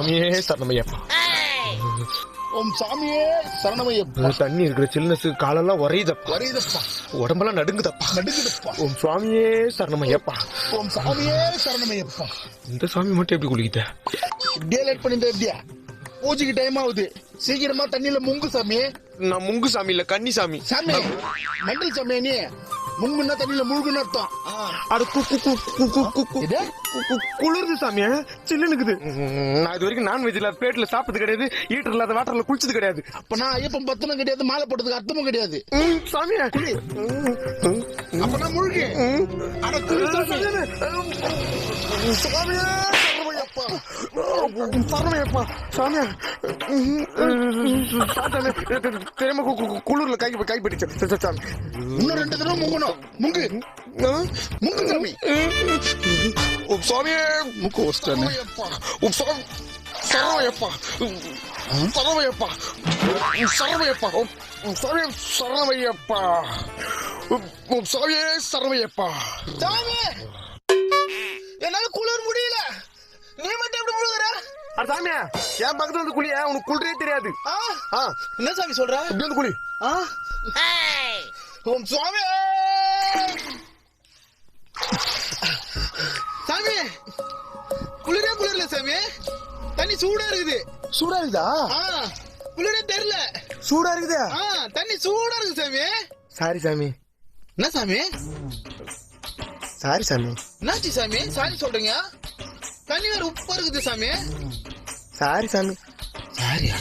சாமியே சரணமையப்பா. ஓம் சாமியே சரணமையப்பா. தண்ணி இருக்கிற சில்னஸ் காலெல்லாம் உரையுதப்பா. உடம்பெல்லாம் நடுங்குதப்பா. ஓம் சுவாமியே சரணமையப்பா. ஓம் சாமியே சரணமையப்பா. இந்த சாமி மட்டும் எப்படி குளிக்கிட்ட? இப்படியே லேட் பண்ணிட்டு எப்படியா? பூஜைக்கு டைம் ஆகுது, சீக்கிரமா தண்ணியில முங்கு சாமி. நான் முங்கு சாமி இல்ல கன்னி சாமி. சாமி மெண்டல் சாமி, நீ முங்குன்னா தண்ணியில முழுகுன்னு அர்த்தம். குளிர்து சாமியா, சில்லுனுக்குது. நான் இது வரைக்கும் நான்வெஜ் இல்லாத பிளேட்ல சாப்பிட்டது கிடையாது, ஈட்டர் இல்லாத வாட்டர்ல குளிச்சது கிடையாது. அப்ப நான் ஐயப்பன் பத்தனும் கிடையாது, மாலை போட்டதுக்கு அர்த்தமும் கிடையாது. சாமியா அப்ப நான் முழுகு. சாமியா சரணமையப்பா. சாமியா தெரியாம குளிர்ல கைப்பிடிச்சு. இன்னும் 2 தடவை முங்கணும். முங்கு முங்கு சாமி. சாமியே முக்கு வச்சிட்டானே. சரணமையப்பா சரணமையப்பா சரணமையப்பா சாமியே சரணமையப்பா சாமியே சரணமையப்பா. சாமி என்னால குளிர் முடியல, நீ மட்டும் எப்படி முழுகுற? சாமியா என் பக்கத்துல வந்து குளியா, உனக்கு குளிரே தெரியாது. என்ன சாமி சொல்ற? இப்படி வந்து குளி. ஓம் சுவாமி. சாமி குளிரே குளிரல சாமி, தண்ணி சூடா இருக்குது. சூடா இருக்குதா? குளிரே தெரியல. சூடா இருக்குதா? தண்ணி சூடா இருக்கு சாமி. சாரி சாமி. என்ன சாமி? சாரி சாமி. என்னாச்சு சாமி சாரி சொல்றீங்க? தண்ணி வேற உப்பா இருக்குது சாமி. சாரி சாமி. சாரியா?